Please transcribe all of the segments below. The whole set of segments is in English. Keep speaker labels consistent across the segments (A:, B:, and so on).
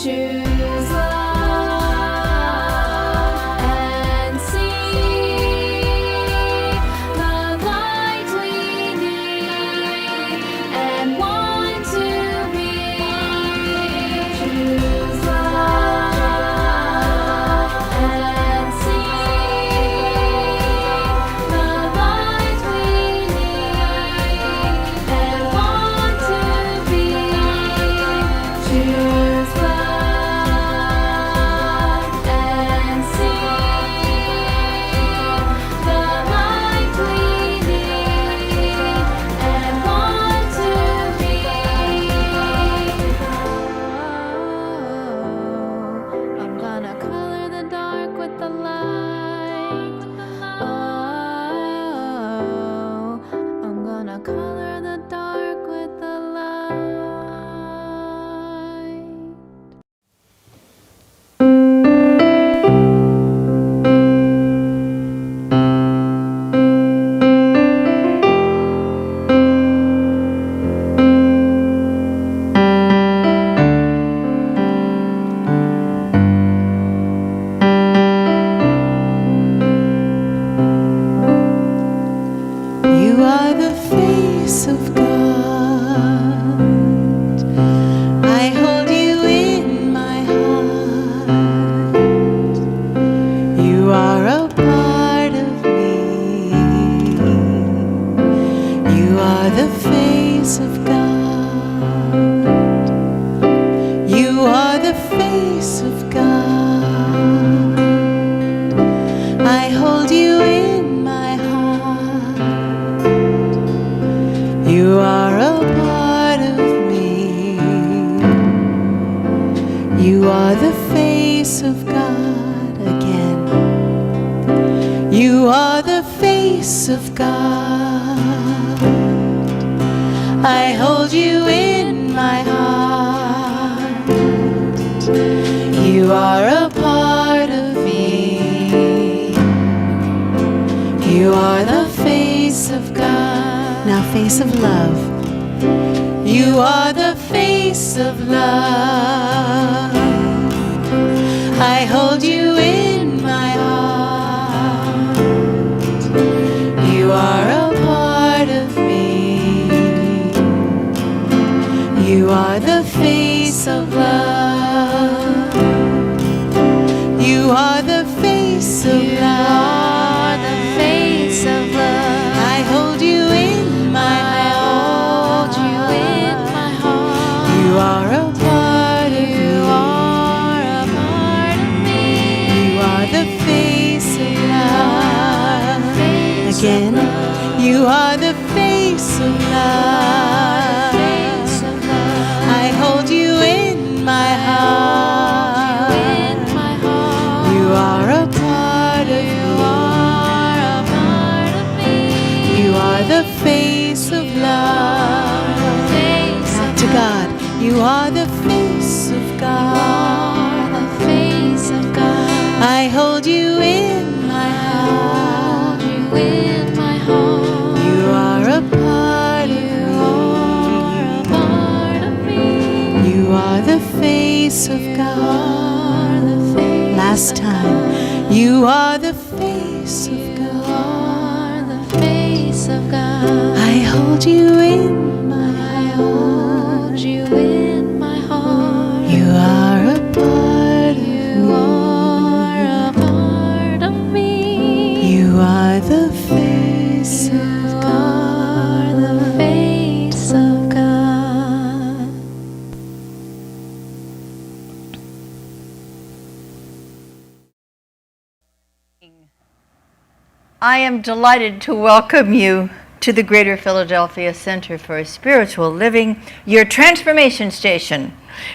A: Choose love and see the light we need and want to be. Choose love and see the light we need and want to be. Choose love and see the light we need and want to be. I'm gonna color the dark with the light. I'm gonna color the dark with the light.
B: You are the face of God. I hold you in my heart. You are a part of me. You are the face of God. You are the face of God. I hold you in my heart. You are a part of me. You are the face of God again. You are the face of God. I hold you in my heart. You are a part of me. You are the face of God. Now, face of love. You are the face of love. I hold you in my heart. You are a part of me. You are the face of love. You are the face of love.
A: The face of love.
B: I hold you in my heart. You are a part of me. You are the face of love. Again, you are the face of love. I hold you in my heart. You are a part of me. You are the face of love. To God, you are the face of God. I hold you in my heart. You are a part of me. You are the face of God. Last time, you are the face of God. I hold you in my heart. You are a part of me. You are the face of God.
C: I am delighted to welcome you to the Greater Philadelphia Center for Spiritual Living, your transformation station,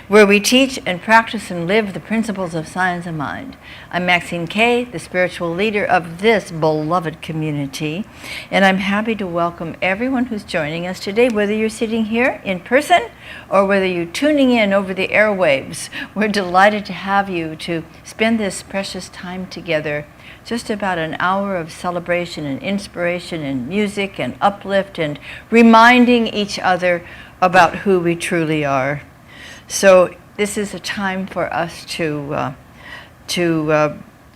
C: where we teach and practice and live the principles of science of mind. I'm Maxine Kaye, the spiritual leader of this beloved community, and I'm happy to welcome everyone who's joining us today, whether you're sitting here in person or whether you're tuning in over the airwaves. We're delighted to have you to spend this precious time together. Just about an hour of celebration and inspiration and music and uplift and reminding each other about who we truly are. So this is a time for us to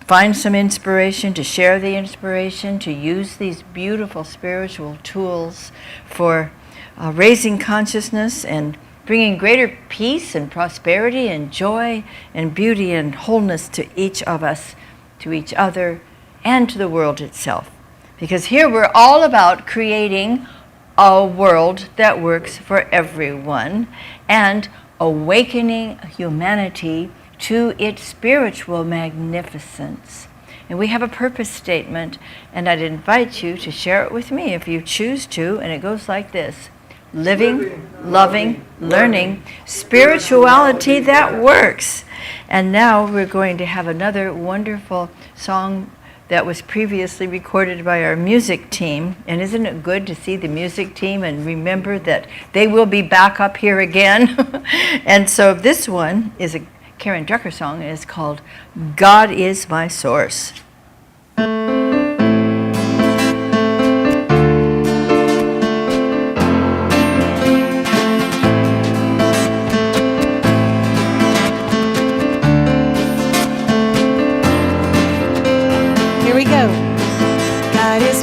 C: find some inspiration, to share the inspiration, to use these beautiful spiritual tools for raising consciousness and bringing greater peace and prosperity and joy and beauty and wholeness to each of us, to each other, and to the world itself. Because here we're all about creating a world that works for everyone and awakening humanity to its spiritual magnificence. And we have a purpose statement, and I'd invite you to share it with me if you choose to, and it goes like this: living, loving, learning, spirituality that works. And now we're going to have another wonderful song that was previously recorded by our music team. And isn't it good to see the music team and remember that they will be back up here again? And so this one is a Karen Drucker song, and it's called God Is My Source.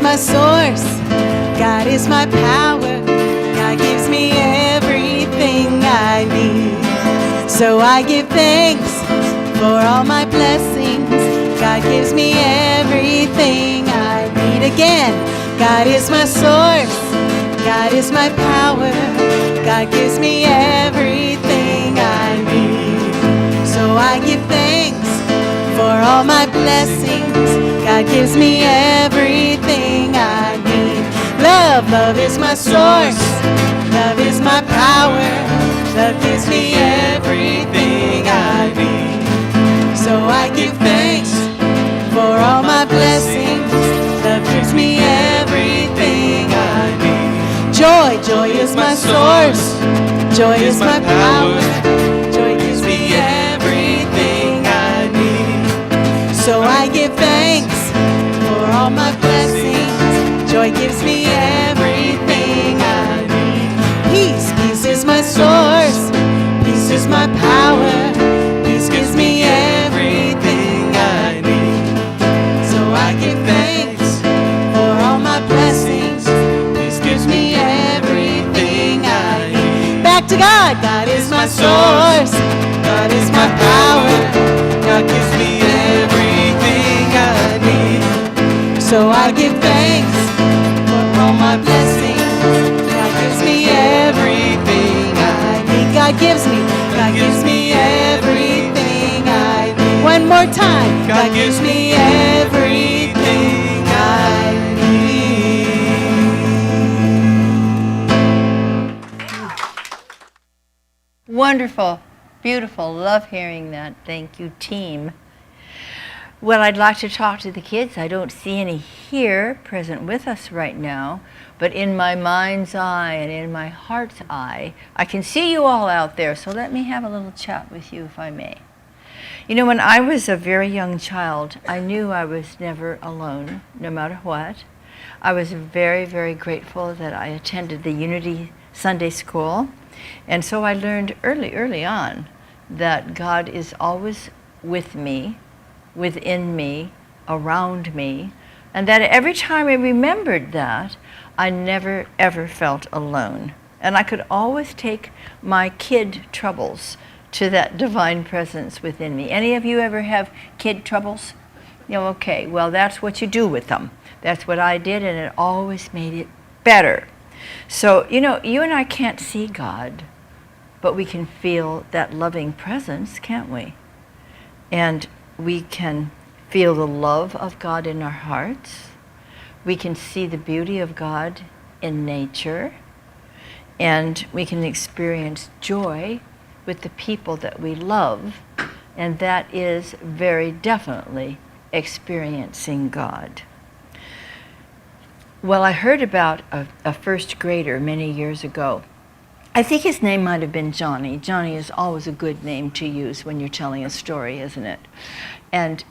B: My source, God is my power, God gives me everything I need. So I give thanks for all my blessings, God gives me everything I need. Again, God is my source, God is my power, God gives me everything I need. So I give thanks for all my blessings, God gives me everything I need. Love is my source. Love is my power. Love gives me everything I need. So I give thanks for all my blessings. Love gives me everything I need. Joy is my source. Joy is my power. Joy gives me everything I need. So I give thanks for all my blessings. Joy gives me everything I need. Peace is my source. Peace is my power. Peace gives me everything I need. So I give thanks for all my blessings. Peace gives me everything I need. Back to God. God is my source. God is my power. God gives me everything I need. So I give thanks for all my blessings. God gives me everything I need. God gives me everything I need. One more time. God gives me everything I need.
C: Wonderful, beautiful. Love hearing that. Thank you, team. Well, I'd like to talk to the kids. I don't see any here present with us right now, but in my mind's eye and in my heart's eye, I can see you all out there, so let me have a little chat with you if I may. You know, when I was a very young child, I knew I was never alone, no matter what. I was very, very grateful that I attended the Unity Sunday School, and so I learned early on that God is always with me, within me, around me, and that every time I remembered that, I never ever felt alone. And I could always take my kid troubles to that divine presence within me. Any of you ever have kid troubles? You know, okay, well, that's what you do with them. That's what I did, and it always made it better. So, you know, you and I can't see God, but we can feel that loving presence, can't we? And we can feel the love of God in our hearts. We can see the beauty of God in nature. And we can experience joy with the people that we love. And that is very definitely experiencing God. Well, I heard about a first grader many years ago. I think his name might have been Johnny. Johnny is always a good name to use when you're telling a story, isn't it? And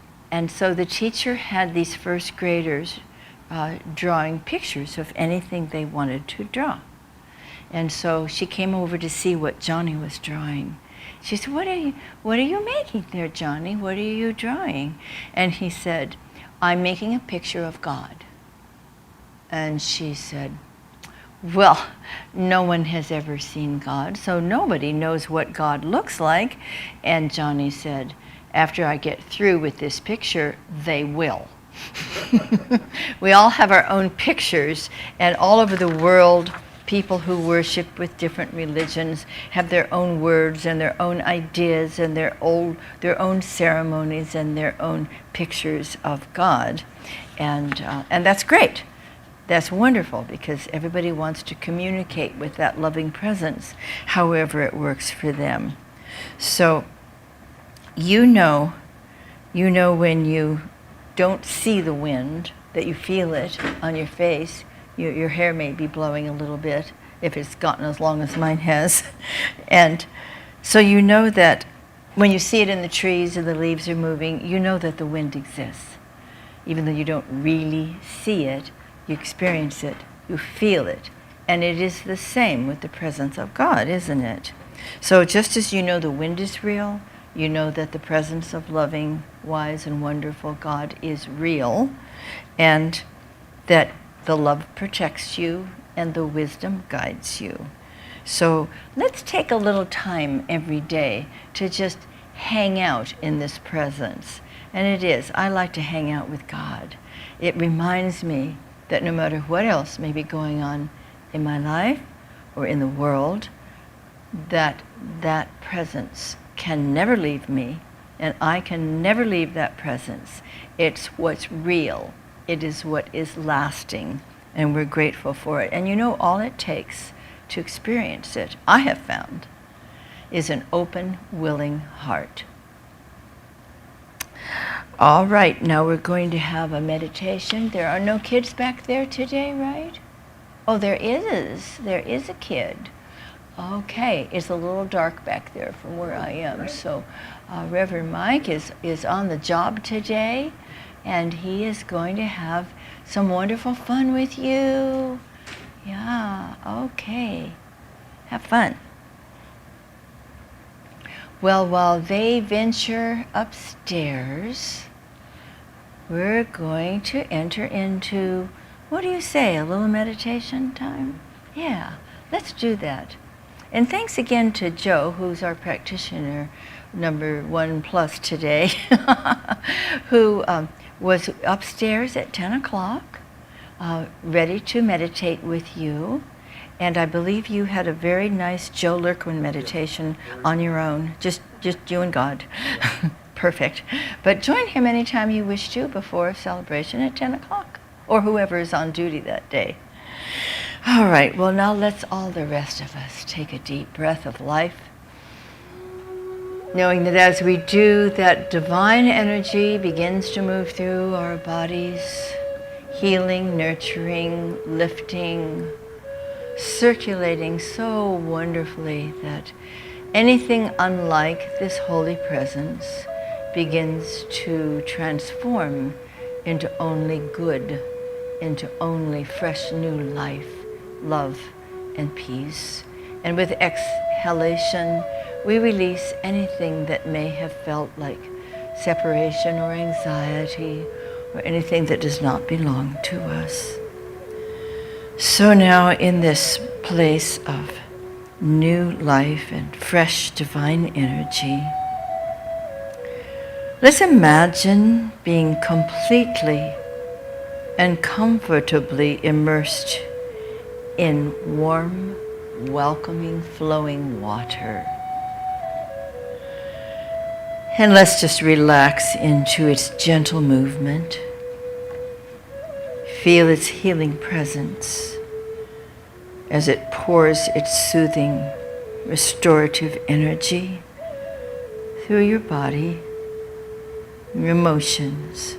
C: so the teacher had these first graders drawing pictures of anything they wanted to draw. And so she came over to see what Johnny was drawing. She said, what are you making there, Johnny? What are you drawing? And he said, I'm making a picture of God. And she said, well, no one has ever seen God, so nobody knows what God looks like. And Johnny said, after I get through with this picture, they will. We all have our own pictures, and all over the world, people who worship with different religions have their own words and their own ideas and their own ceremonies and their own pictures of God. And that's great. That's wonderful, because everybody wants to communicate with that loving presence, however it works for them. So you know when you don't see the wind, that you feel it on your face. Your hair may be blowing a little bit, if it's gotten as long as mine has. And so you know that when you see it in the trees and the leaves are moving, you know that the wind exists. Even though you don't really see it, you experience it, you feel it. And it is the same with the presence of God, isn't it? So just as you know the wind is real, you know that the presence of loving, wise, and wonderful God is real, and that the love protects you and the wisdom guides you. So let's take a little time every day to just hang out in this presence. And it is, I like to hang out with God. It reminds me that no matter what else may be going on in my life or in the world, that presence can never leave me, and I can never leave that presence. It's what's real. It is what is lasting, and we're grateful for it. And you know, all it takes to experience it, I have found, is an open, willing heart. All right, now we're going to have a meditation. There are no kids back there today, right? Oh, there is. There is a kid. Okay, it's a little dark back there from where I am. So Reverend Mike is on the job today, and he is going to have some wonderful fun with you. Yeah, okay. Have fun. Well, while they venture upstairs, we're going to enter into, what do you say, a little meditation time? Yeah, let's do that. And thanks again to Joe, who's our practitioner, number 1+ today, who was upstairs at 10 o'clock, ready to meditate with you. And I believe you had a very nice Joe Lurkwin meditation on your own, just you and God. Perfect. But join him anytime you wish to before celebration at 10 o'clock, or whoever is on duty that day. All right, well, now let's all the rest of us take a deep breath of life, knowing that as we do, that divine energy begins to move through our bodies, healing, nurturing, lifting, circulating so wonderfully that anything unlike this holy presence begins to transform into only good, into only fresh new life, love, and peace. And with exhalation, we release anything that may have felt like separation or anxiety or anything that does not belong to us. So now, in this place of new life and fresh divine energy, let's imagine being completely and comfortably immersed in warm, welcoming, flowing water. And let's just relax into its gentle movement. Feel its healing presence as it pours its soothing, restorative energy through your body, your emotions,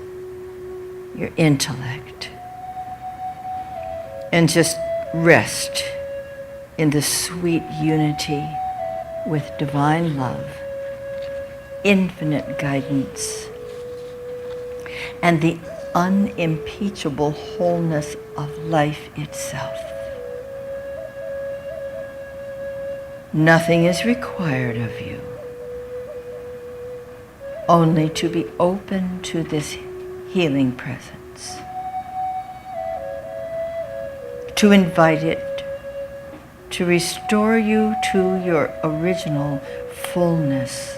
C: your intellect, and just rest in the sweet unity with divine love, infinite guidance, and the unimpeachable wholeness of life itself. Nothing is required of you. only to be open to this healing presence, to invite it to restore you to your original fullness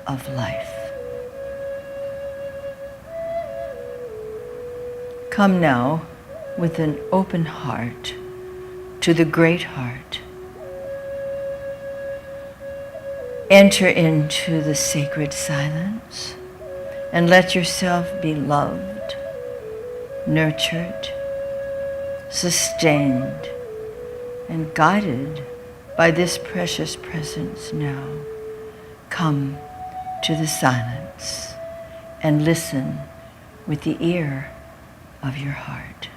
C: of life. Come now with an open heart to the great heart. Enter into the sacred silence and let yourself be loved, nurtured, sustained, and guided by this precious presence now. Come to the silence and listen with the ear of your heart.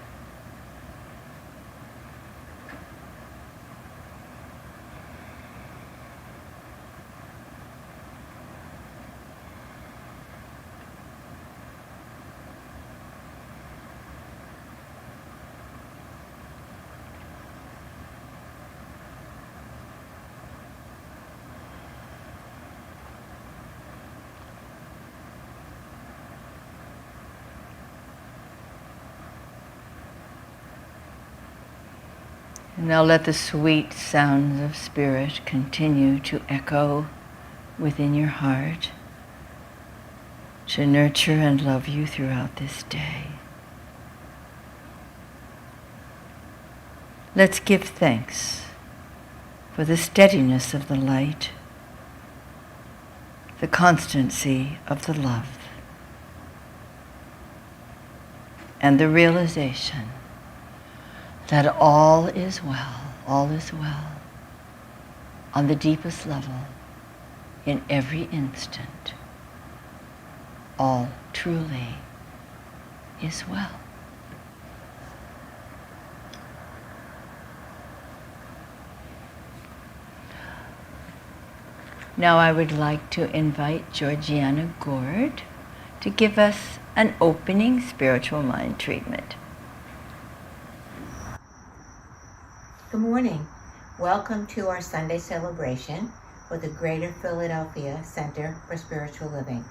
C: And now let the sweet sounds of spirit continue to echo within your heart to nurture and love you throughout this day. Let's give thanks for the steadiness of the light, the constancy of the love, and the realization that all is well on the deepest level in every instant. All truly is well. Now I would like to invite Georgiana Gord to give us an opening spiritual mind treatment.
D: Good morning. Welcome to our Sunday celebration with the Greater Philadelphia Center for Spiritual Living.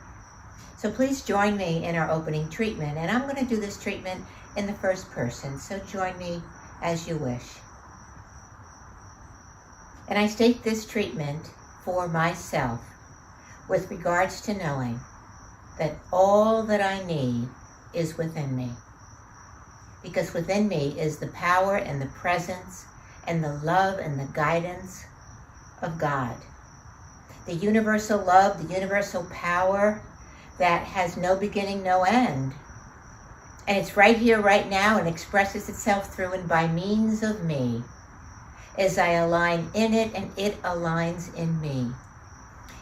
D: So please join me in our opening treatment, and I'm going to do this treatment in the first person, so join me as you wish. And I state this treatment for myself with regards to knowing that all that I need is within me, because within me is the power and the presence and the love and the guidance of God. The universal love, the universal power that has no beginning, no end. And it's right here, right now, and expresses itself through and by means of me as I align in it and it aligns in me.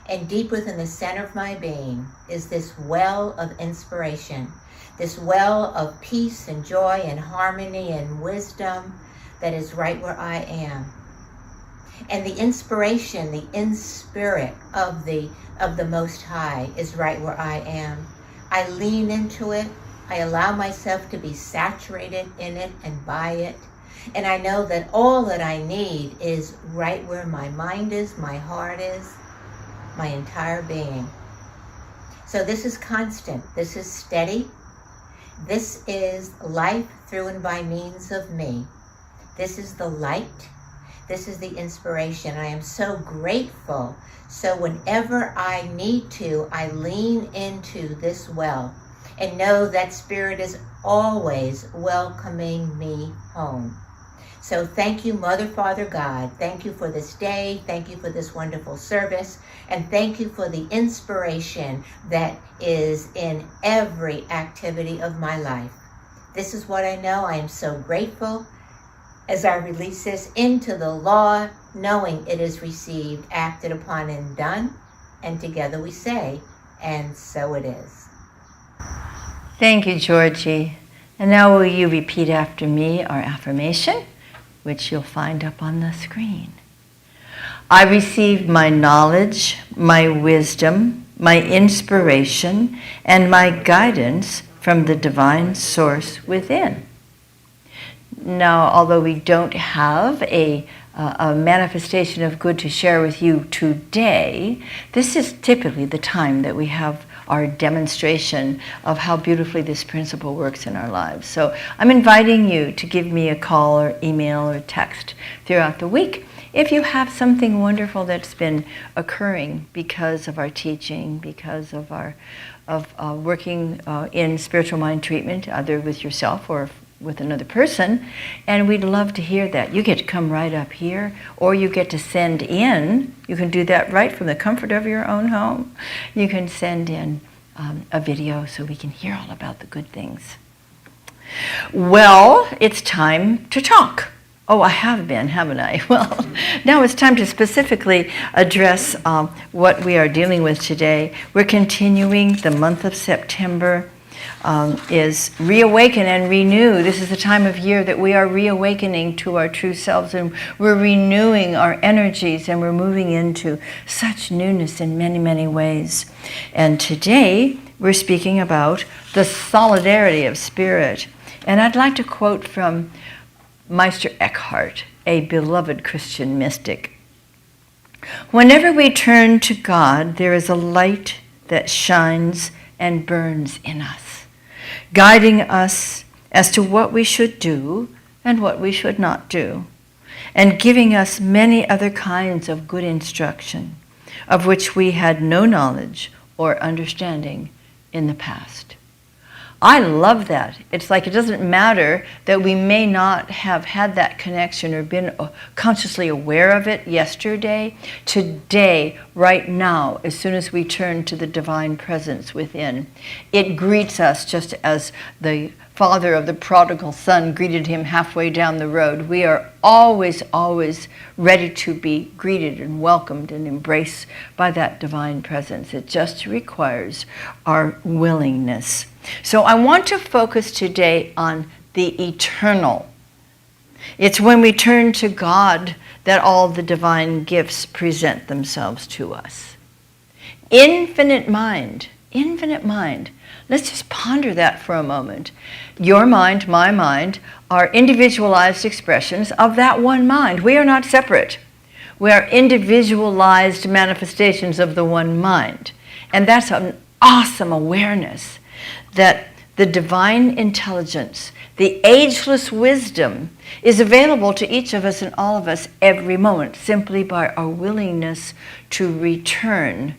D: And deep within the center of my being is this well of inspiration, this well of peace and joy and harmony and wisdom that is right where I am. And the inspiration, the in-spirit of the Most High is right where I am. I lean into it. I allow myself to be saturated in it and by it. And I know that all that I need is right where my mind is, my heart is, my entire being. So this is constant. This is steady. This is life through and by means of me. This is the light. This is the inspiration. I am so grateful. So whenever I need to, I lean into this well and know that Spirit is always welcoming me home. So thank you, Mother, Father, God. Thank you for this day. Thank you for this wonderful service. And thank you for the inspiration that is in every activity of my life. This is what I know. I am so grateful as I release this into the law, knowing it is received, acted upon, and done. And together we say, and so it is.
C: Thank you, Georgie. And now will you repeat after me our affirmation, which you'll find up on the screen. I receive my knowledge, my wisdom, my inspiration, and my guidance from the divine source within. Now, although we don't have a a manifestation of good to share with you today, this is typically the time that we have our demonstration of how beautifully this principle works in our lives. So I'm inviting you to give me a call or email or text throughout the week if you have something wonderful that's been occurring because of our teaching, because of our working in spiritual mind treatment, either with yourself or with another person, and we'd love to hear that. You get to come right up here, or you get to send in. You can do that right from the comfort of your own home. You can send in a video so we can hear all about the good things. Well, it's time to talk. Oh, I have been, haven't I? Well, now it's time to specifically address what we are dealing with today. We're continuing the month of September. Is reawaken and renew. This is the time of year that we are reawakening to our true selves, and we're renewing our energies, and we're moving into such newness in many, many ways. And today we're speaking about the solidarity of spirit. And I'd like to quote from Meister Eckhart, a beloved Christian mystic. Whenever we turn to God, there is a light that shines and burns in us, guiding us as to what we should do and what we should not do, and giving us many other kinds of good instruction, of which we had no knowledge or understanding in the past. I love that. It's like it doesn't matter that we may not have had that connection or been consciously aware of it yesterday. Today, right now, as soon as we turn to the divine presence within, it greets us just as the father of the prodigal son greeted him halfway down the road. We are always, always ready to be greeted and welcomed and embraced by that divine presence. It just requires our willingness. So I want to focus today on the eternal. It's when we turn to God that all the divine gifts present themselves to us. Infinite mind, infinite mind. Let's just ponder that for a moment. Your mind, my mind, are individualized expressions of that one mind. We are not separate. We are individualized manifestations of the one mind. And that's an awesome awareness that the divine intelligence, the ageless wisdom, is available to each of us and all of us every moment, simply by our willingness to return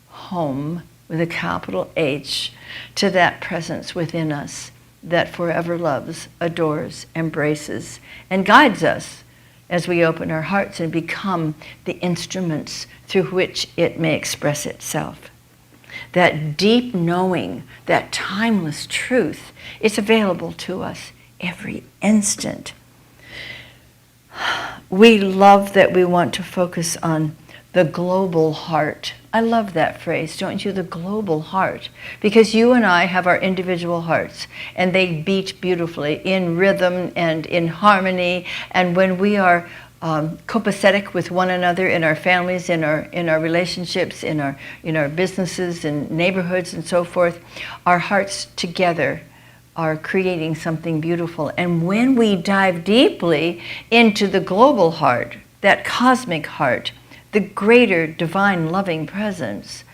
C: home with a capital H to that presence within us that forever loves, adores, embraces, and guides us as we open our hearts and become the instruments through which it may express itself. That deep knowing, that timeless truth, is available to us every instant. We love that we want to focus on the global heart. I love that phrase, don't you? The global heart. Because you and I have our individual hearts, and they beat beautifully in rhythm and in harmony. And when we are copacetic with one another in our families, in our relationships, in our businesses and neighborhoods and so forth, our hearts together are creating something beautiful. And when we dive deeply into the global heart, that cosmic heart, the greater divine loving presence,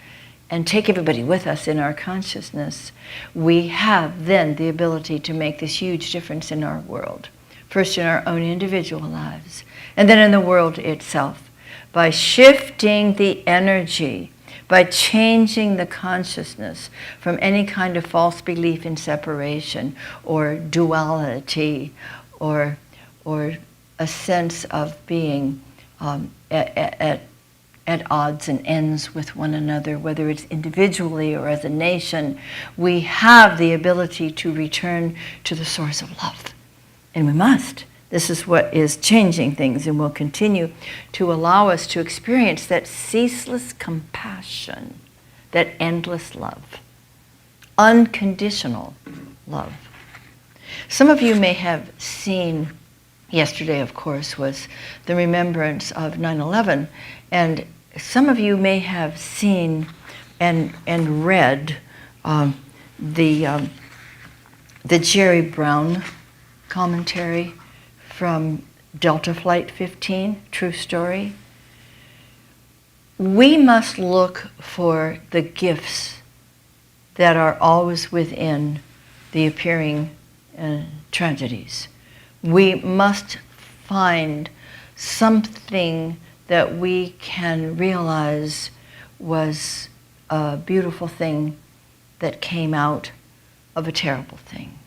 C: and take everybody with us in our consciousness, we have then the ability to make this huge difference in our world. First in our own individual lives, and then in the world itself, by shifting the energy, by changing the consciousness from any kind of false belief in separation or duality or a sense of being at odds and ends with one another, whether it's individually or as a nation. We have the ability to return to the source of love. And we must. This is what is changing things and will continue to allow us to experience that ceaseless compassion, that endless love, unconditional love. Some of you may have seen, yesterday of course was the remembrance of 9/11, and some of you may have seen and read the Jerry Brown commentary from Delta Flight 15, true story. We must look for the gifts that are always within the appearing tragedies. We must find something that we can realize was a beautiful thing that came out of a terrible thing.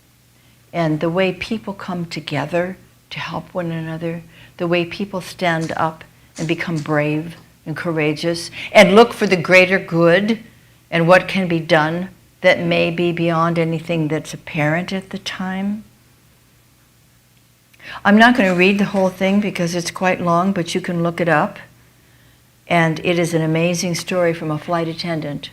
C: And the way people come together to help one another, the way people stand up and become brave and courageous and look for the greater good and what can be done that may be beyond anything that's apparent at the time. I'm not going to read the whole thing because it's quite long, but you can look it up. And it is an amazing story from a flight attendant.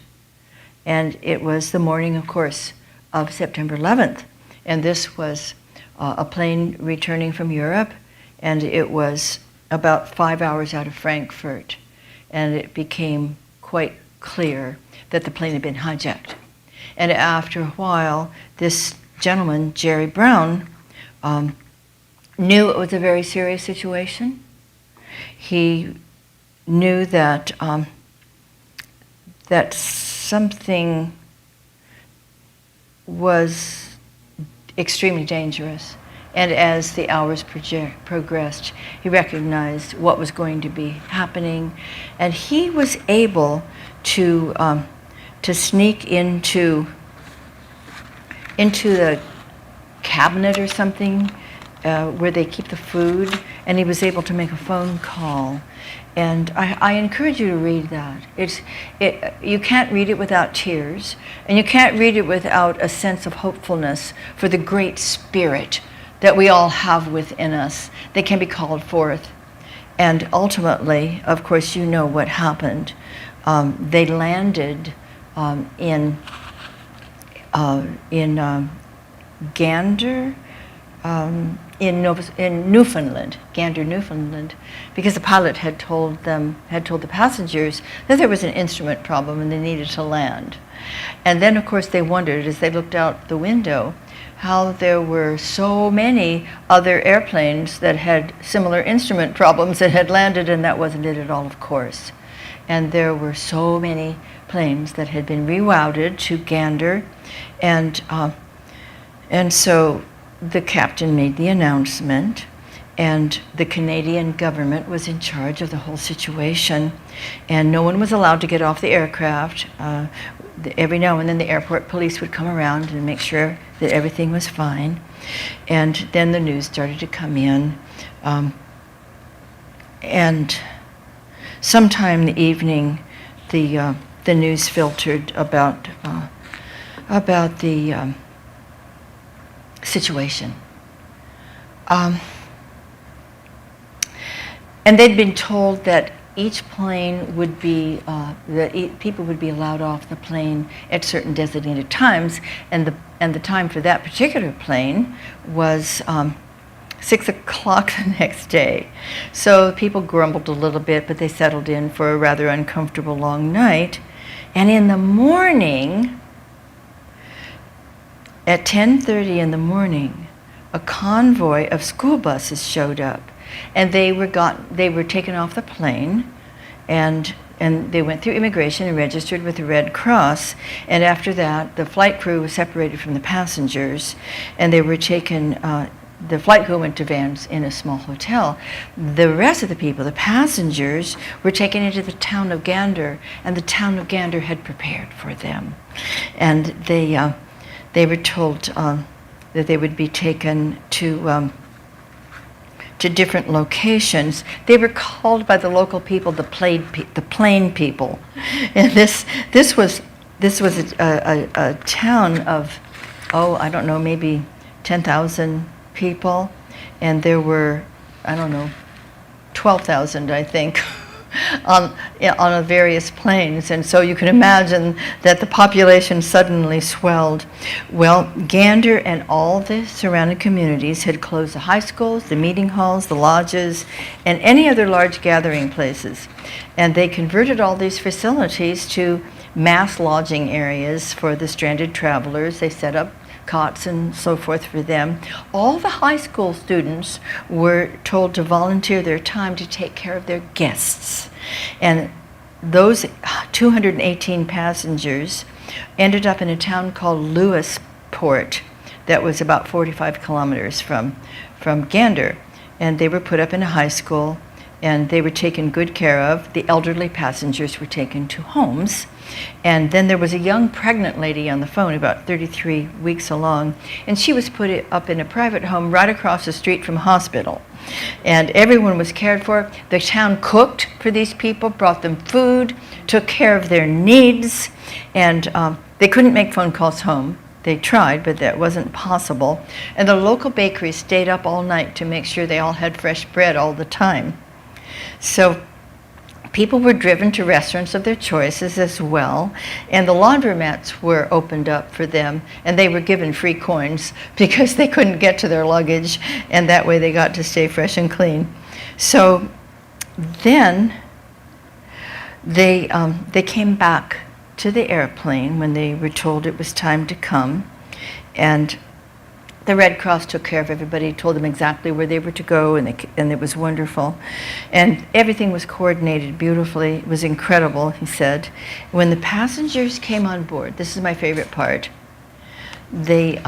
C: And it was the morning, of course, of September 11th. And this was a plane returning from Europe, and it was about 5 hours out of Frankfurt. And it became quite clear that the plane had been hijacked. And after a while, this gentleman, Jerry Brown, knew it was a very serious situation. He knew that that something was extremely dangerous. And as the hours progressed, he recognized what was going to be happening, and he was able to sneak into the cabinet or something where they keep the food, and he was able to make a phone call. And I encourage you to read that. You can't read it without tears, and you can't read it without a sense of hopefulness for the great spirit that we all have within us that can be called forth. And ultimately, of course, you know what happened. They landed in Gander, in Newfoundland, Gander, Newfoundland, because the pilot had told the passengers that there was an instrument problem and they needed to land. And then, of course, they wondered as they looked out the window how there were so many other airplanes that had similar instrument problems that had landed, and that wasn't it at all, of course. And there were so many planes that had been rerouted to Gander, and so the captain made the announcement, and the Canadian government was in charge of the whole situation, and no one was allowed to get off the aircraft. Every now and then the airport police would come around and make sure that everything was fine. And then the news started to come in. And sometime in the evening, the news filtered about the situation. And they'd been told that each plane would be, people would be allowed off the plane at certain designated times, and the time for that particular plane was 6 o'clock the next day. So people grumbled a little bit, but they settled in for a rather uncomfortable long night. And in the morning, at 10:30 in the morning, a convoy of school buses showed up. And they were taken off the plane, and they went through immigration and registered with the Red Cross. And after that, the flight crew was separated from the passengers, and they were taken. The flight crew went to vans in a small hotel. The rest of the people, the passengers, were taken into the town of Gander, and the town of Gander had prepared for them. And they were told that they would be taken to different locations. They were called by the local people the plain people. And this was a town of, I don't know, maybe 10,000 people, and there were, 12,000, I think, on various planes. And so you can imagine that the population suddenly swelled. Well, Gander and all the surrounding communities had closed the high schools, the meeting halls, the lodges, and any other large gathering places. And they converted all these facilities to mass lodging areas for the stranded travelers. They set up cots and so forth for them. All the high school students were told to volunteer their time to take care of their guests. And those 218 passengers ended up in a town called Lewisport that was about 45 kilometers from Gander. And they were put up in a high school, and they were taken good care of. The elderly passengers were taken to homes. And then there was a young pregnant lady on the phone, about 33 weeks along, and she was put up in a private home right across the street from a hospital. And everyone was cared for. The town cooked for these people, brought them food, took care of their needs, and they couldn't make phone calls home. They tried, but that wasn't possible. And the local bakery stayed up all night to make sure they all had fresh bread all the time. So people were driven to restaurants of their choices as well, and the laundromats were opened up for them, and they were given free coins because they couldn't get to their luggage, and that way they got to stay fresh and clean. So then they came back to the airplane when they were told it was time to come, and the Red Cross took care of everybody, told them exactly where they were to go, and it was wonderful. And everything was coordinated beautifully. It was incredible, he said. When the passengers came on board, this is my favorite part, it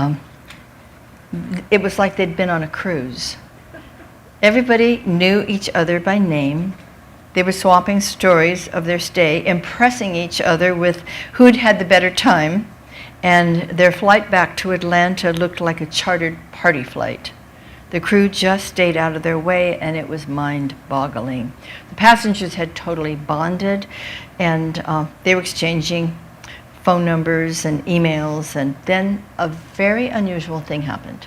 C: was like they'd been on a cruise. Everybody knew each other by name. They were swapping stories of their stay, impressing each other with who'd had the better time. And their flight back to Atlanta looked like a chartered party flight. The crew just stayed out of their way, and it was mind-boggling. The passengers had totally bonded, and they were exchanging phone numbers and emails, and then a very unusual thing happened.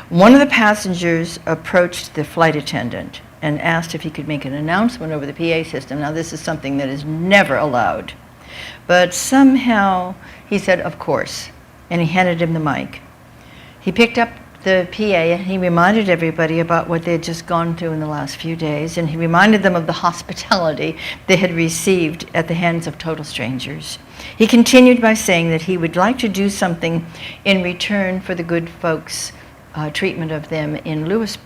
C: One of the passengers approached the flight attendant and asked if he could make an announcement over the PA system. Now, this is something that is never allowed. But somehow he said, of course, and he handed him the mic. He picked up the PA and he reminded everybody about what they had just gone through in the last few days, and he reminded them of the hospitality they had received at the hands of total strangers. He continued by saying that he would like to do something in return for the good folks' treatment of them in Lewisport.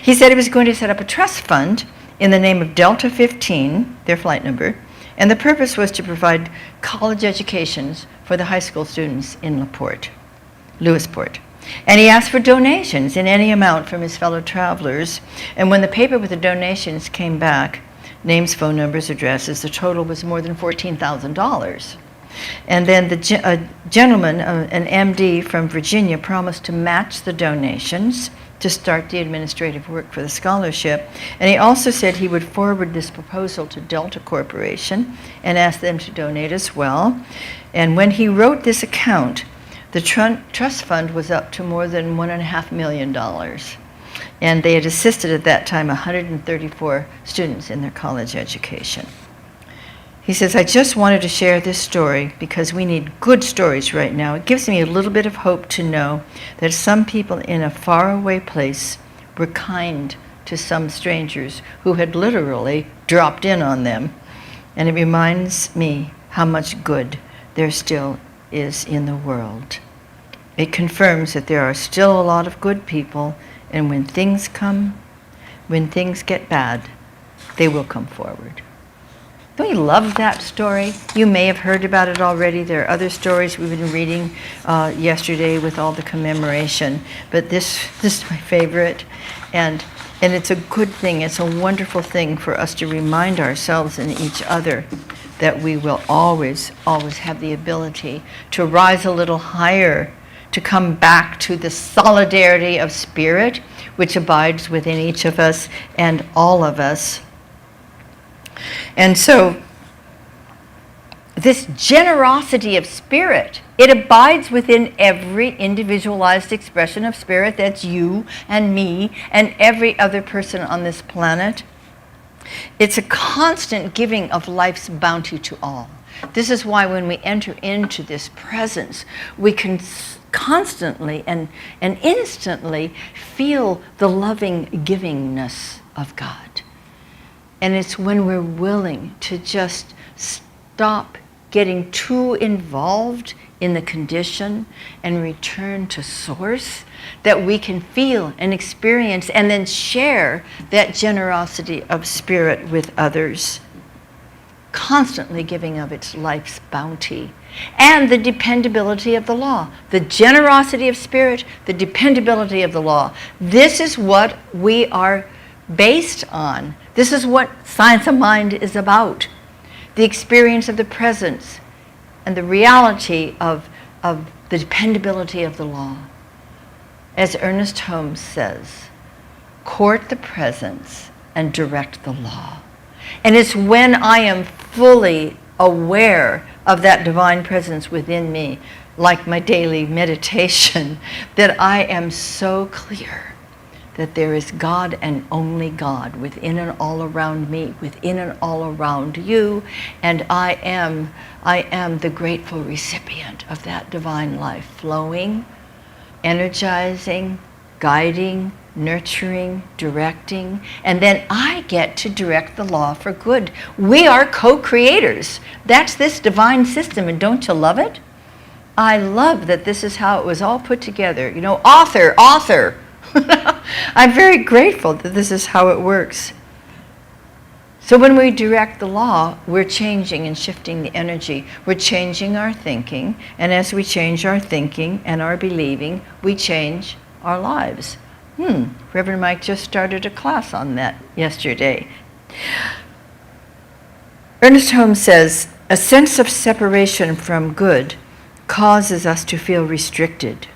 C: He said he was going to set up a trust fund in the name of Delta 15, their flight number, and the purpose was to provide college educations for the high school students in Lewisport. And he asked for donations in any amount from his fellow travelers, and when the paper with the donations came back, names, phone numbers, addresses, the total was more than $14,000. And then a gentleman, an MD from Virginia, promised to match the donations to start the administrative work for the scholarship. And he also said he would forward this proposal to Delta Corporation and ask them to donate as well. And when he wrote this account, the trust fund was up to more than $1.5 million. And they had assisted at that time 134 students in their college education. He says, I just wanted to share this story because we need good stories right now. It gives me a little bit of hope to know that some people in a faraway place were kind to some strangers who had literally dropped in on them. And it reminds me how much good there still is in the world. It confirms that there are still a lot of good people, and when things get bad, they will come forward. Don't you love that story? You may have heard about it already. There are other stories we've been reading yesterday with all the commemoration, but this is my favorite, and it's a good thing. It's a wonderful thing for us to remind ourselves and each other that we will always, always have the ability to rise a little higher, to come back to the solidarity of spirit which abides within each of us and all of us. And so this generosity of spirit, it abides within every individualized expression of spirit. That's you and me and every other person on this planet. It's a constant giving of life's bounty to all. This is why when we enter into this presence, we can constantly and instantly feel the loving givingness of God. And it's when we're willing to just stop getting too involved in the condition and return to source, that we can feel and experience and then share that generosity of spirit with others, constantly giving of its life's bounty, and the dependability of the law. The generosity of spirit, the dependability of the law. This is what we are based on. This is what Science of Mind is about. The experience of the presence and the reality of the dependability of the law. As Ernest Holmes says, court the presence and direct the law. And it's when I am fully aware of that divine presence within me, like my daily meditation, that I am so clear that there is God and only God within and all around me, within and all around you, and I am the grateful recipient of that divine life, flowing, energizing, guiding, nurturing, directing, and then I get to direct the law for good. We are co-creators. That's this divine system, and don't you love it? I love that this is how it was all put together. You know, author. I'm very grateful that this is how it works. So when we direct the law, we're changing and shifting the energy. We're changing our thinking, and as we change our thinking and our believing, we change our lives. Reverend Mike just started a class on that yesterday. Ernest Holmes says, a sense of separation from good causes us to feel restricted,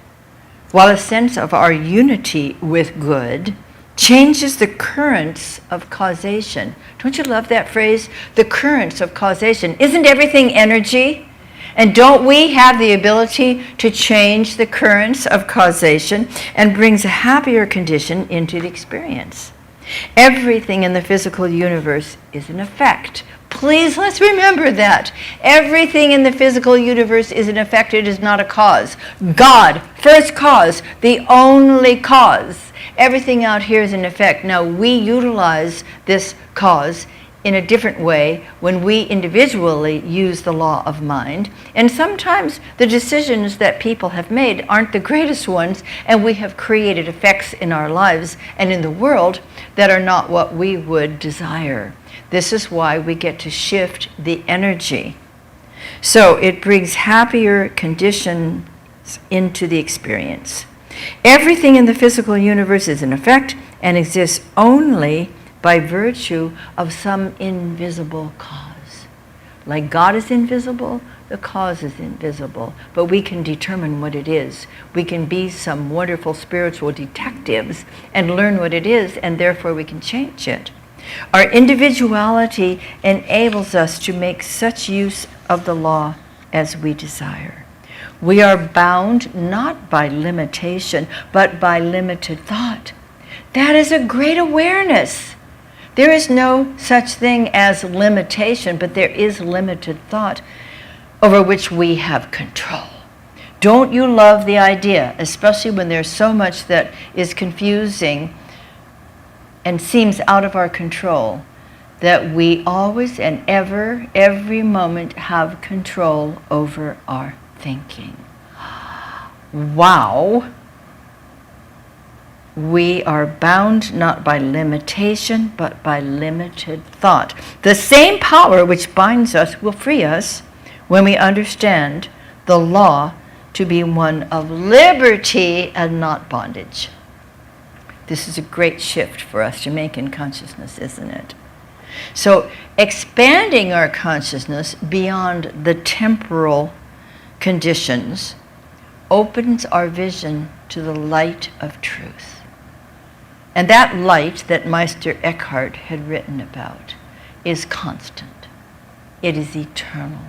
C: while a sense of our unity with good changes the currents of causation. Don't you love that phrase? The currents of causation. Isn't everything energy? And don't we have the ability to change the currents of causation and brings a happier condition into the experience? Everything in the physical universe is an effect. Please, let's remember that. Everything in the physical universe is an effect. It is not a cause. God, first cause, the only cause. Everything out here is an effect. Now, we utilize this cause in a different way when we individually use the law of mind. And sometimes the decisions that people have made aren't the greatest ones, and we have created effects in our lives and in the world that are not what we would desire. This is why we get to shift the energy. So it brings happier conditions into the experience. Everything in the physical universe is an effect and exists only by virtue of some invisible cause. Like God is invisible, the cause is invisible, but we can determine what it is. We can be some wonderful spiritual detectives and learn what it is, and therefore we can change it. Our individuality enables us to make such use of the law as we desire. We are bound not by limitation, but by limited thought. That is a great awareness. There is no such thing as limitation, but there is limited thought over which we have control. Don't you love the idea, especially when there's so much that is confusing and seems out of our control, that we always and every moment have control over our thinking. Wow! We are bound not by limitation, but by limited thought. The same power which binds us will free us when we understand the law to be one of liberty and not bondage. This is a great shift for us to make in consciousness, isn't it? So expanding our consciousness beyond the temporal conditions opens our vision to the light of truth. And that light that Meister Eckhart had written about is constant. It is eternal.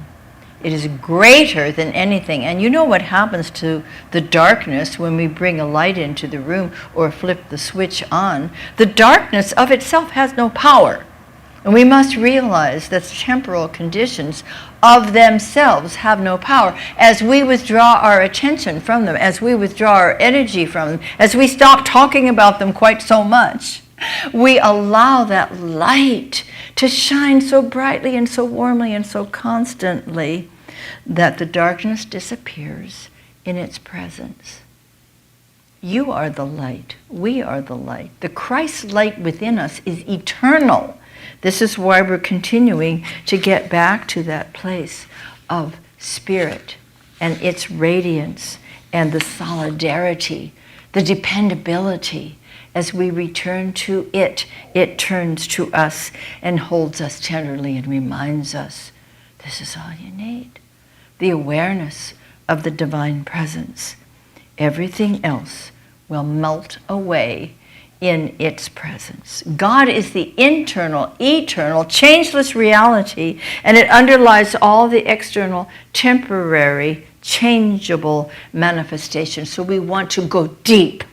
C: It is greater than anything. And you know what happens to the darkness when we bring a light into the room or flip the switch on? The darkness of itself has no power. And we must realize that temporal conditions of themselves have no power. As we withdraw our attention from them, as we withdraw our energy from them, as we stop talking about them quite so much, we allow that light to shine so brightly and so warmly and so constantly that the darkness disappears in its presence. You are the light. We are the light. The Christ light within us is eternal. This is why we're continuing to get back to that place of spirit and its radiance and the solidarity, the dependability. As we return to it, it turns to us and holds us tenderly and reminds us, this is all you need. The awareness of the divine presence. Everything else will melt away in its presence. God is the internal, eternal, changeless reality, and it underlies all the external, temporary, changeable manifestations. So we want to go deep.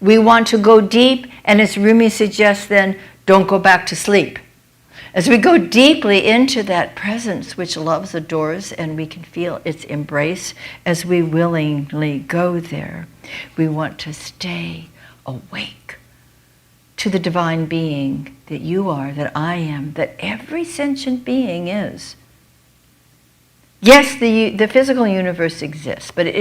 C: We want to go deep, and as Rumi suggests then, don't go back to sleep. As we go deeply into that presence which loves, adores, and we can feel its embrace as we willingly go there, we want to stay awake to the divine being that you are, that I am, that every sentient being is. Yes, the physical universe exists, but it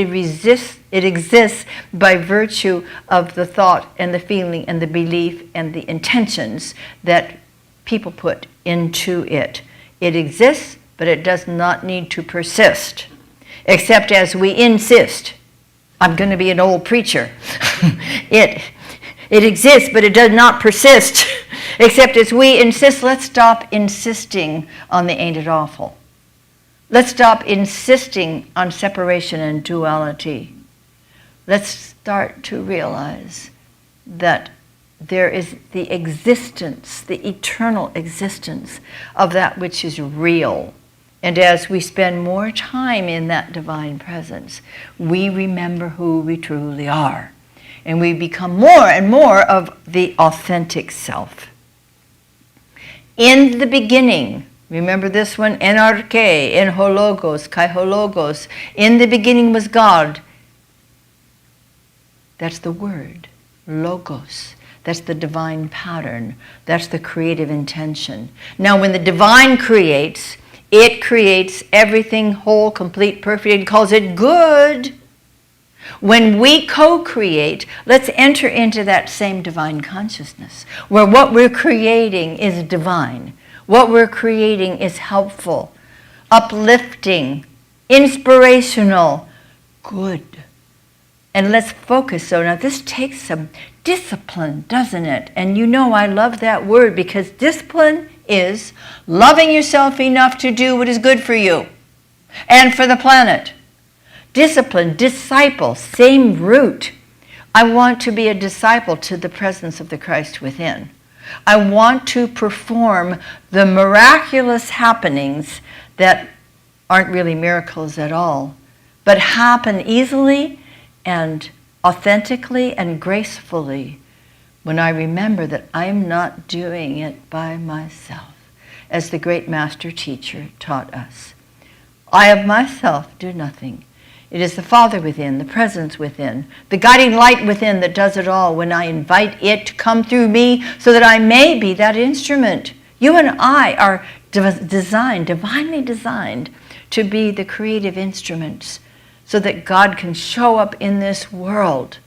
C: exists by virtue of the thought and the feeling and the belief and the intentions that people put into it. It exists, but it does not need to persist, except as we insist. I'm going to be an old preacher. It exists, but it does not persist, except as we insist. Let's stop insisting on the ain't it awful. Let's stop insisting on separation and duality. Let's start to realize that there is the existence, the eternal existence of that which is real. And as we spend more time in that divine presence, we remember who we truly are. And we become more and more of the authentic self. In the beginning, remember this one, NRK, en hologos, kai hologos. In the beginning was God. That's the word, logos. That's the divine pattern. That's the creative intention. Now, when the divine creates, it creates everything whole, complete, perfect, and calls it good. When we co-create, let's enter into that same divine consciousness, where what we're creating is divine. What we're creating is helpful, uplifting, inspirational, good. And let's focus. So now this takes some discipline, doesn't it? And you know I love that word, because discipline is loving yourself enough to do what is good for you and for the planet. Discipline, disciple, same root. I want to be a disciple to the presence of the Christ within. I want to perform the miraculous happenings that aren't really miracles at all, but happen easily and authentically and gracefully when I remember that I'm not doing it by myself, as the great master teacher taught us. I of myself do nothing. It is the Father within, the presence within, the guiding light within that does it all when I invite it to come through me so that I may be that instrument. You and I are designed, divinely designed, to be the creative instruments so that God can show up in this world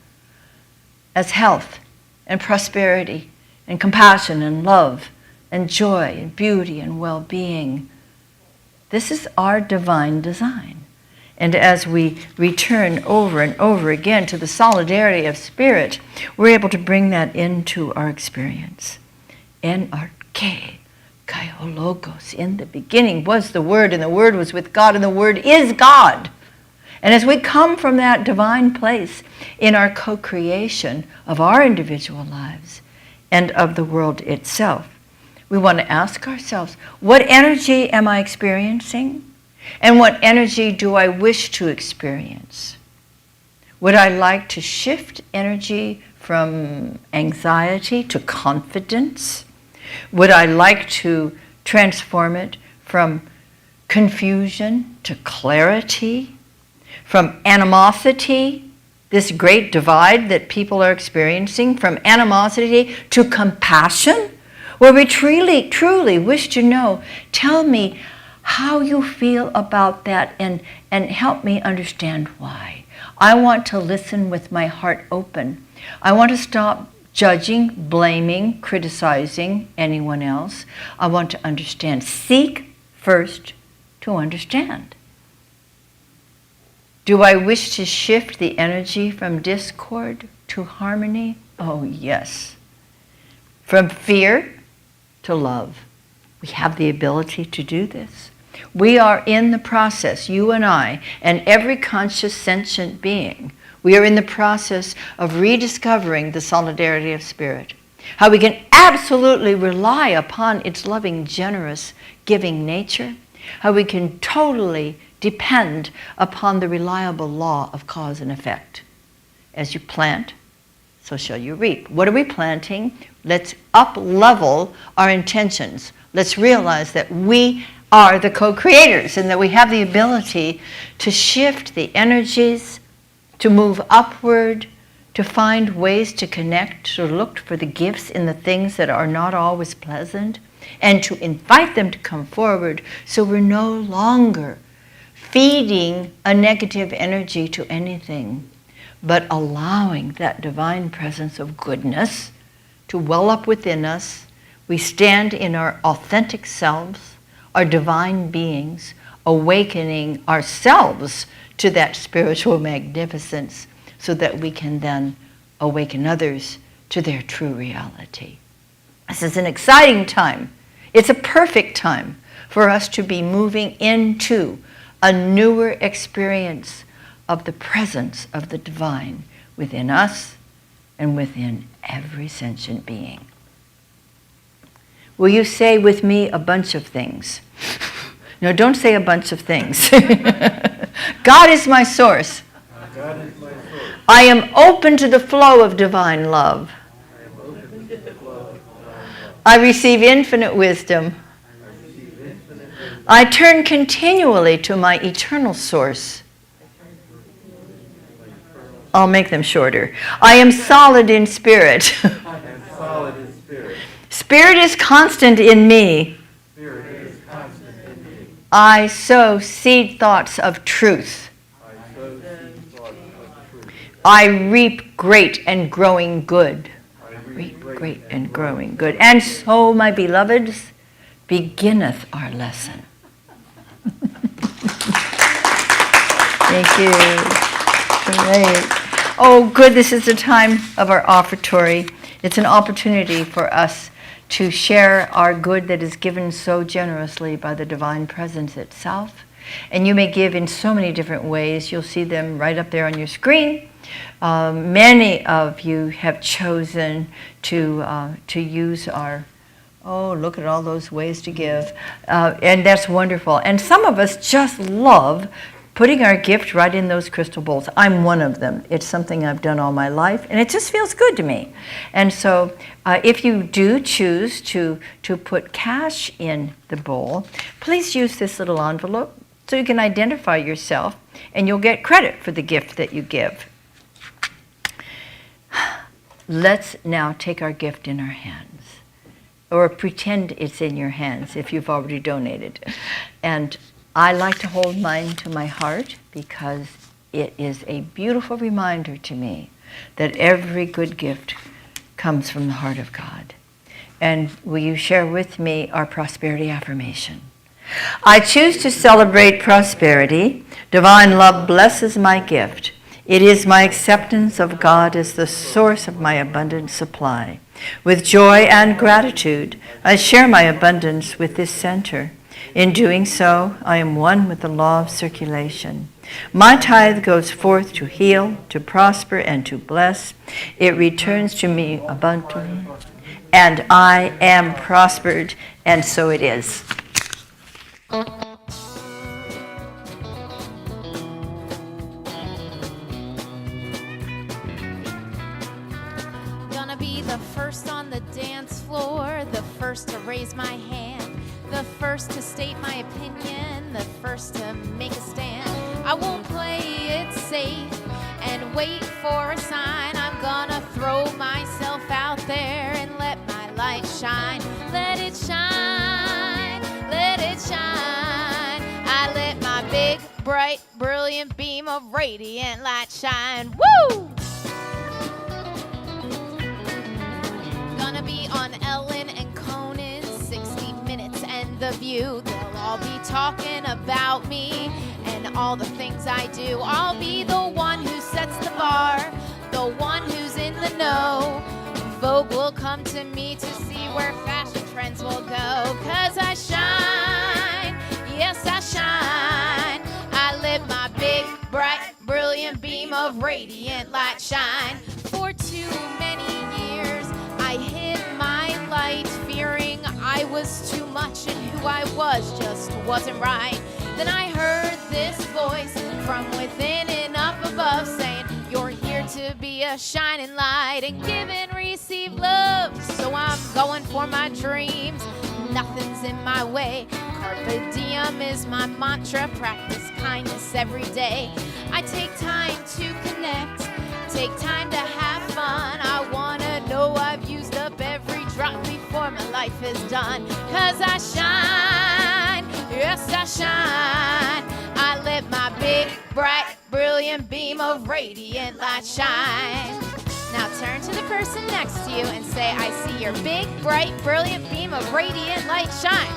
C: as health and prosperity and compassion and love and joy and beauty and well-being. This is our divine design. And as we return over and over again to the solidarity of spirit, we're able to bring that into our experience. NRK, kai hologos. In the beginning was the Word, and the Word was with God, and the Word is God. And as we come from that divine place in our co-creation of our individual lives and of the world itself, we want to ask ourselves, what energy am I experiencing? And what energy do I wish to experience? Would I like to shift energy from anxiety to confidence? Would I like to transform it from confusion to clarity? From animosity, this great divide that people are experiencing, from animosity to compassion, where we truly wish to know, tell me, how you feel about that and help me understand why. I want to listen with my heart open. I want to stop judging, blaming, criticizing anyone else. I want to understand. Seek first to understand. Do I wish to shift the energy from discord to harmony? Oh, yes. From fear to love. We have the ability to do this. We are in the process, you and I, and every conscious sentient being, we are in the process of rediscovering the solidarity of spirit. How we can absolutely rely upon its loving, generous, giving nature. How we can totally depend upon the reliable law of cause and effect. As you plant, so shall you reap. What are we planting? Let's up-level our intentions. Let's realize that we are the co-creators and that we have the ability to shift the energies, to move upward, to find ways to connect, to look for the gifts in the things that are not always pleasant, and to invite them to come forward so we're no longer feeding a negative energy to anything, but allowing that divine presence of goodness to well up within us. We stand in our authentic selves, our divine beings, awakening ourselves to that spiritual magnificence so that we can then awaken others to their true reality. This is an exciting time. It's a perfect time for us to be moving into a newer experience of the presence of the divine within us and within every sentient being. Will you say with me a bunch of things? No, don't say a bunch of things. God is my source.
E: God is my source.
C: I am open to the flow of divine love.
E: I am open to the flow of divine love.
C: I receive infinite wisdom.
E: I receive infinite wisdom.
C: I turn continually to my eternal source. I'll make them shorter. I am solid in spirit.
E: I am solid in spirit.
C: Spirit is constant in me.
E: Spirit is constant in me.
C: I sow seed thoughts of truth.
E: I sow seed thoughts of truth.
C: I reap great and growing good.
E: I
C: Reap great and growing good. And so, my beloveds, beginneth our lesson. Thank you. Great. Oh, good. This is the time of our offertory. It's an opportunity for us to share our good that is given so generously by the divine presence itself. And you may give in so many different ways. You'll see them right up there on your screen. Many of you have chosen to use our, oh, look at all those ways to give. And that's wonderful. And some of us just love putting our gift right in those crystal bowls. I'm one of them. It's something I've done all my life, and it just feels good to me. And so if you do choose to put cash in the bowl, please use this little envelope so you can identify yourself, and you'll get credit for the gift that you give. Let's now take our gift in our hands, or pretend it's in your hands if you've already donated. And I like to hold mine to my heart because it is a beautiful reminder to me that every good gift comes from the heart of God. And will you share with me our prosperity affirmation? I choose to celebrate prosperity. Divine love blesses my gift. It is my acceptance of God as the source of my abundant supply. With joy and gratitude, I share my abundance with this center. In doing so, I am one with the law of circulation. My tithe goes forth to heal, to prosper, and to bless. It returns to me abundantly, and I am prospered, and so it is.
A: Gonna be the first on the dance floor, the first to raise my hand, the first to state my opinion, the first to make a stand. I won't play it safe and wait for a sign. I'm gonna throw myself out there and let my light shine. Let it shine, let it shine. bright, brilliant beam of radiant light shine. Woo! Gonna be on Ellen and Conan, 60 Minutes and The View. They'll all be talking about me and all the things I do. I'll be the one who sets the bar, the one who's in the know. Vogue will come to me to see where fashion trends will go. 'Cause I shine, yes I shine. I live my big, bright, brilliant beam of radiant light shine. For too many years I hid my light, fearing I was too much and who I was just wasn't right. Then I heard this voice from within and up above saying, you're here to be a shining light and give and receive love. So I'm going for my dreams, nothing's in my way. Carpe diem is my mantra, practice kindness every day. I take time to connect, take time to have fun. I wanna know I've used up every drop before my life is done. 'Cause I shine, yes I shine. I let my big, bright, brilliant beam of radiant light shine. Now turn to the person next to you and say, I see your big, bright, brilliant beam of radiant light shine.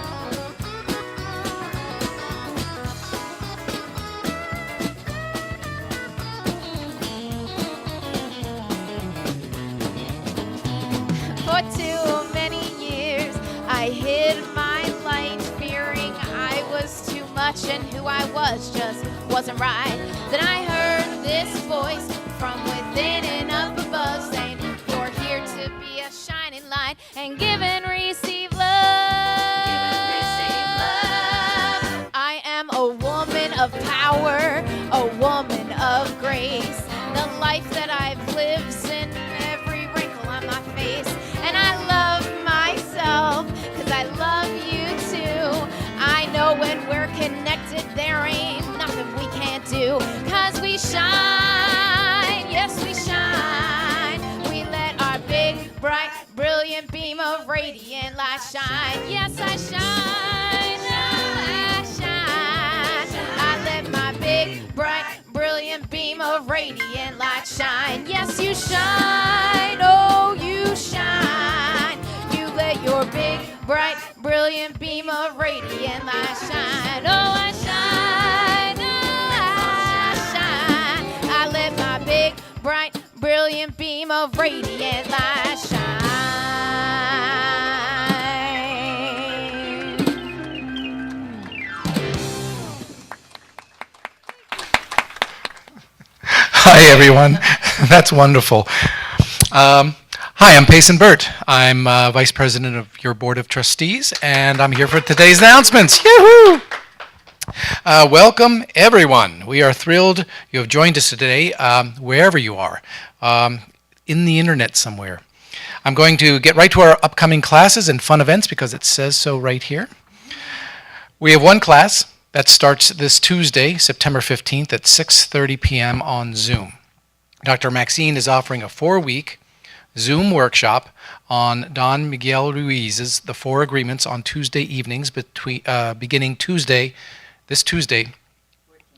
A: For too many years I hid my light, fearing I was too much and who I was just wasn't right. Then I heard this voice from within and up above saying, you're here to be a shining light and give and receive love. I am a woman of power, a woman of grace. The life that I've lived in every wrinkle on my face. And I love myself, 'cause I love you too. I know when we're connected, there ain't nothing we can't do. 'Cause we shine, yes we shine. We let our big, bright, brilliant beam of radiant light shine. Yes I shine, I shine. I let my big, bright, brilliant beam of radiant light shine. Yes you shine, oh you shine. You let your big, bright, brilliant beam of radiant light shine. Oh I shine, I shine. I let my big, bright, brilliant beam of radiant light shine.
F: Hi, everyone. That's wonderful. Hi, I'm Payson Burt. I'm Vice President of your Board of Trustees, and I'm here for today's announcements. Yoo-hoo! Welcome, everyone. We are thrilled you have joined us today, wherever you are, in the internet somewhere. I'm going to get right to our upcoming classes and fun events because it says so right here. We have one class that starts this Tuesday, September 15th at 6:30 p.m. on Zoom. Dr. Maxine is offering a 4-week Zoom workshop on Don Miguel Ruiz's The Four Agreements on Tuesday evenings beginning this Tuesday,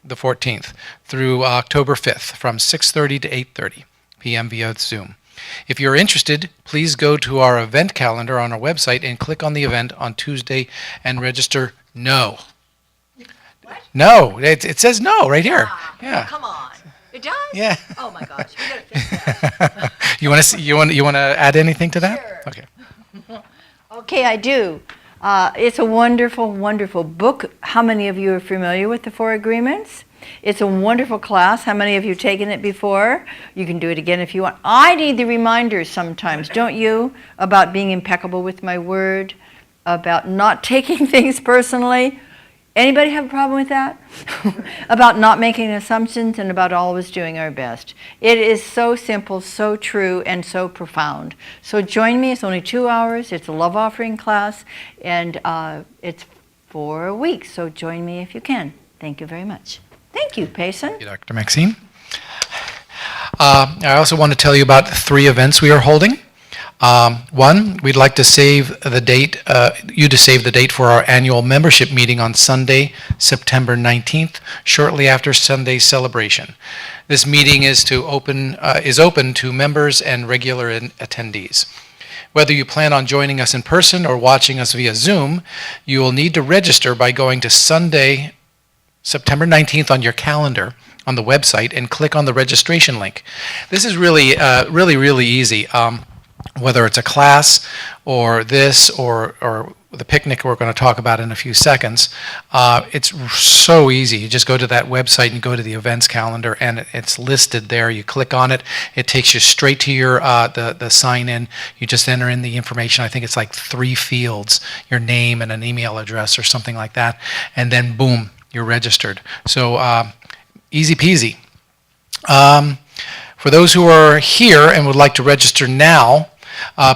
F: the 14th, through October 5th from 6:30 to 8:30 p.m. via Zoom. If you're interested, please go to our event calendar on our website and click on the event on Tuesday and register no.
C: What?
F: No, it says no right here. Yeah.
C: Come on. It does?
F: Yeah.
C: Oh my gosh, we gotta fix that.
F: You want to add anything to that?
C: Sure.
F: Okay.
C: Okay, I do. It's a wonderful, wonderful book. How many of you are familiar with the Four Agreements? It's a wonderful class. How many of you have taken it before? You can do it again if you want. I need the reminders sometimes, don't you? About being impeccable with my word, about not taking things personally. Anybody have a problem with that? About not making assumptions and about always doing our best. It is so simple, so true, and so profound. So join me. It's only 2 hours. It's a love offering class, and it's 4 weeks. So join me if you can. Thank you very much. Thank you, Payson.
F: Thank you, Dr. Maxine. I also want to tell you about 3 events we are holding. One, we'd like to save the date, you to save the date for our annual membership meeting on Sunday, September 19th, shortly after Sunday's celebration. This meeting is open to members and regular attendees. Whether you plan on joining us in person or watching us via Zoom, you will need to register by going to Sunday, September 19th on your calendar on the website and click on the registration link. This is really, really easy. Whether it's a class or this or the picnic we're going to talk about in a few seconds, it's so easy. You just go to that website and go to the events calendar, and it's listed there. You click on it. It takes you straight to your the sign in. You just enter in the information. I think it's like 3 fields, your name and an email address or something like that, and then boom, you're registered. So easy peasy. For those who are here and would like to register now,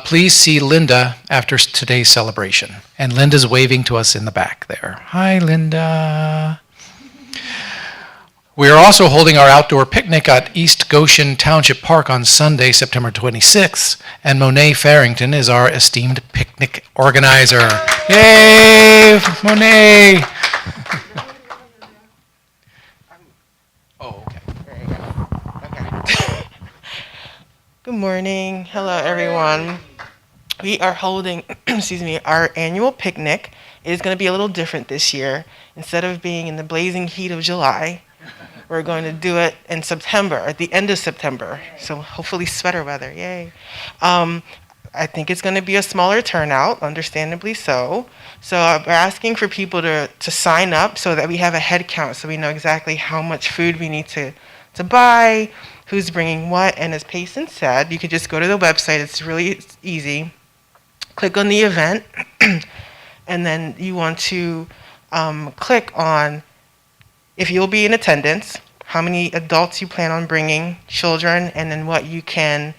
F: please see Linda after today's celebration. And Linda's waving to us in the back there. Hi, Linda. We are also holding our outdoor picnic at East Goshen Township Park on Sunday, September 26th, and Monet Farrington is our esteemed picnic organizer. Yay, Monet! Oh, okay.
G: There you go. Okay. Good morning. Hello, everyone. We are holding, our annual picnic. It is going to be a little different this year. Instead of being in the blazing heat of July, we're going to do it in September, at the end of September. So hopefully sweater weather. Yay. I think it's going to be a smaller turnout, understandably so. So we're asking for people to sign up so that we have a head count, so we know exactly how much food we need to buy, who's bringing what. And as Payson said, you could just go to the website. It's really easy. Click on the event, and then you want to click on if you'll be in attendance, how many adults you plan on bringing, children, and then what you can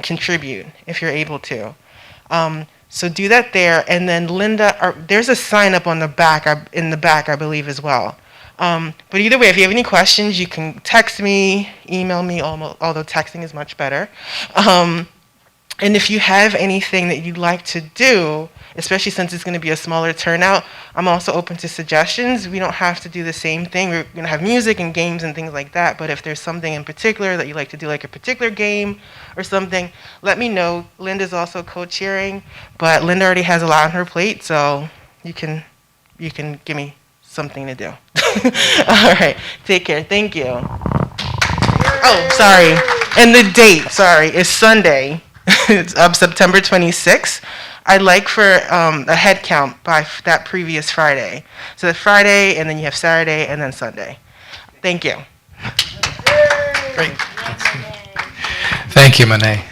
G: contribute if you're able to. So do that there, and then Linda, there's a sign up on the back, in the back, I believe, as well. But either way, if you have any questions, you can text me, email me, although texting is much better. And if you have anything that you'd like to do, especially since it's going to be a smaller turnout, I'm also open to suggestions. We don't have to do the same thing. We're going to have music and games and things like that, but if there's something in particular that you'd like to do, like a particular game or something, let me know. Linda's also co-chairing, but Linda already has a lot on her plate, so you can give me something to do. All right, take care. Thank you. Oh, sorry. And the date, is Sunday. It's September 26th. I'd like for a head count by that previous Friday. So the Friday, and then you have Saturday, and then Sunday. Thank you.
F: Great. Thank you, Monet.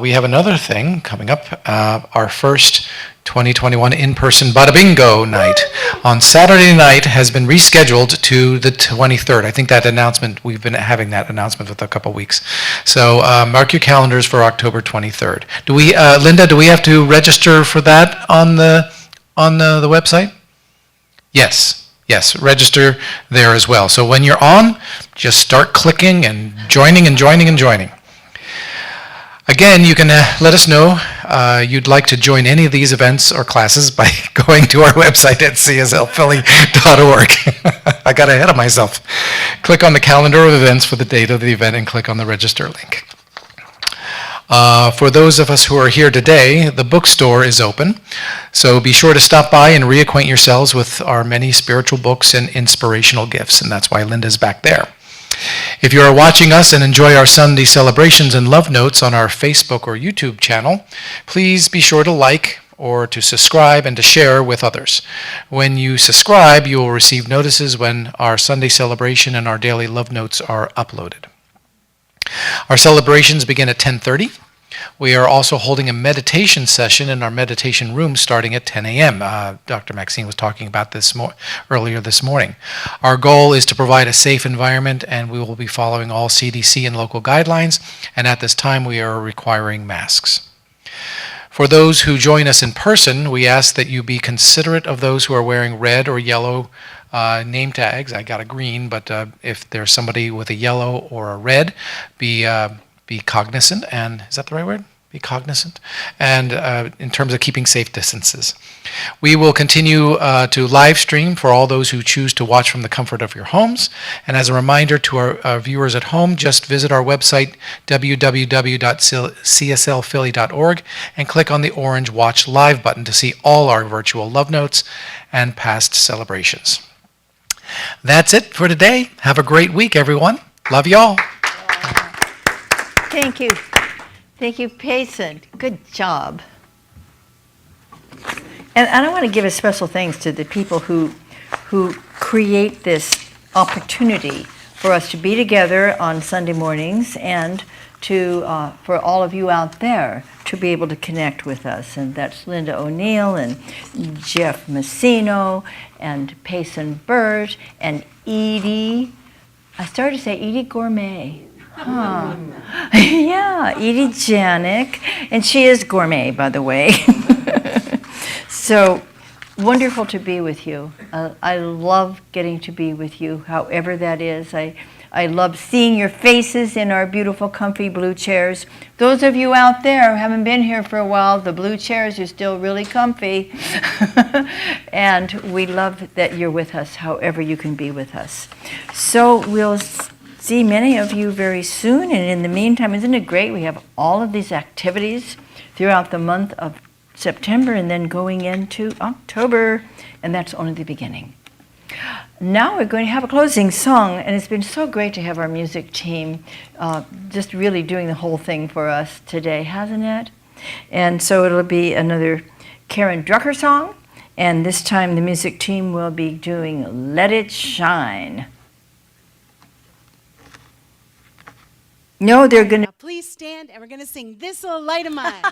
F: We have another thing coming up, our first 2021 in-person Bada Bingo night on Saturday night has been rescheduled to the 23rd. I think that announcement, we've been having that announcement for a couple weeks. So mark your calendars for October 23rd. Do we, Linda, do we have to register for that on the website? Yes, register there as well. So when you're on, just start clicking and joining and joining and joining. Again, you can let us know you'd like to join any of these events or classes by going to our website at cslphilly.org. I got ahead of myself. Click on the calendar of events for the date of the event and click on the register link. For those of us who are here today, the bookstore is open, so be sure to stop by and reacquaint yourselves with our many spiritual books and inspirational gifts, and that's why Linda's back there. If you are watching us and enjoy our Sunday celebrations and love notes on our Facebook or YouTube channel, please be sure to like or to subscribe and to share with others. When you subscribe, you will receive notices when our Sunday celebration and our daily love notes are uploaded. Our celebrations begin at 10:30. We are also holding a meditation session in our meditation room starting at 10 a.m. Dr. Maxine was talking about this earlier this morning. Our goal is to provide a safe environment, and we will be following all CDC and local guidelines, and at this time we are requiring masks. For those who join us in person, we ask that you be considerate of those who are wearing red or yellow name tags. I got a green, but if there's somebody with a yellow or a red, be be cognizant, and is that the right word? Be cognizant, and in terms of keeping safe distances. We will continue to live stream for all those who choose to watch from the comfort of your homes. And as a reminder to our viewers at home, just visit our website, www.cslphilly.org, and click on the orange Watch Live button to see all our virtual love notes and past celebrations. That's it for today. Have a great week, everyone. Love y'all.
C: Thank you. Thank you, Payson. Good job. And I want to give a special thanks to the people who create this opportunity for us to be together on Sunday mornings, and to for all of you out there to be able to connect with us. And that's Linda O'Neill and Jeff Messino and Payson Burt and Edie. I started to say Edie Gourmet. Huh. Yeah, Edie Janik, and she is gourmet, by the way. So wonderful to be with you. I love getting to be with you, however that is. I love seeing your faces in our beautiful, comfy blue chairs. Those of you out there who haven't been here for a while, the blue chairs are still really comfy. And we love that you're with us, however you can be with us. So we'll see many of you very soon, and in the meantime, isn't it great? We have all of these activities throughout the month of September and then going into October, and that's only the beginning. Now we're going to have a closing song, and it's been so great to have our music team just really doing the whole thing for us today, hasn't it? And so it'll be another Karen Drucker song, and this time the music team will be doing Let It Shine. No, they're going to...
B: Now please stand, and we're going to sing This Little Light of Mine.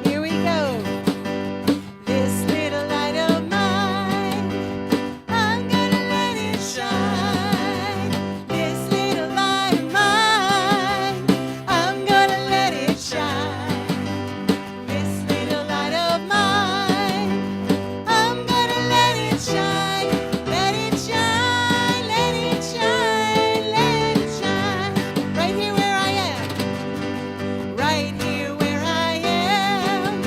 B: Here we go. This little light of mine, I'm gonna let it shine. This little light of mine, I'm gonna let it shine. This little light of mine, I'm gonna let it shine. Let it shine, let it shine, let it shine. Right here where I am. Right here where I am,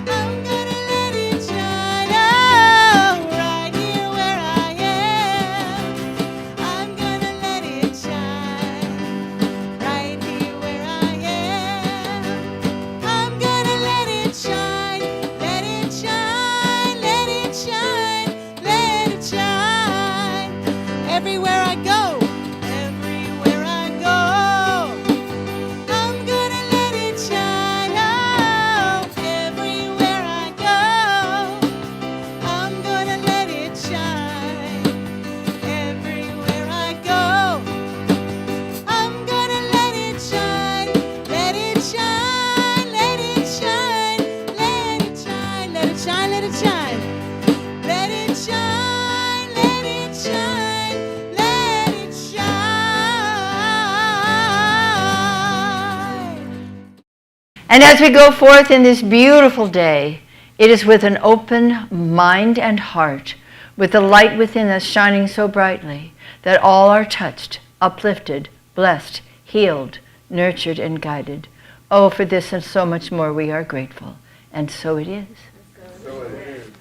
B: I'm gonna let it shine. Oh, right here where I am, I'm gonna let it shine. Right here where I am, I'm gonna let it shine. Let it shine, let it shine, let it shine. Everywhere I go, everywhere I go, I'm gonna let it shine. Oh, everywhere I go, I'm gonna let it shine. Everywhere I go, I'm gonna let it shine. Let it shine, let it shine, let it shine, let it shine, let it shine. Let it shine, let it shine, let it shine.
C: And as we go forth in this beautiful day, it is with an open mind and heart, with the light within us shining so brightly, that all are touched, uplifted, blessed, healed, nurtured, and guided. Oh, for this and so much more we are grateful. And so it is.
E: So it is.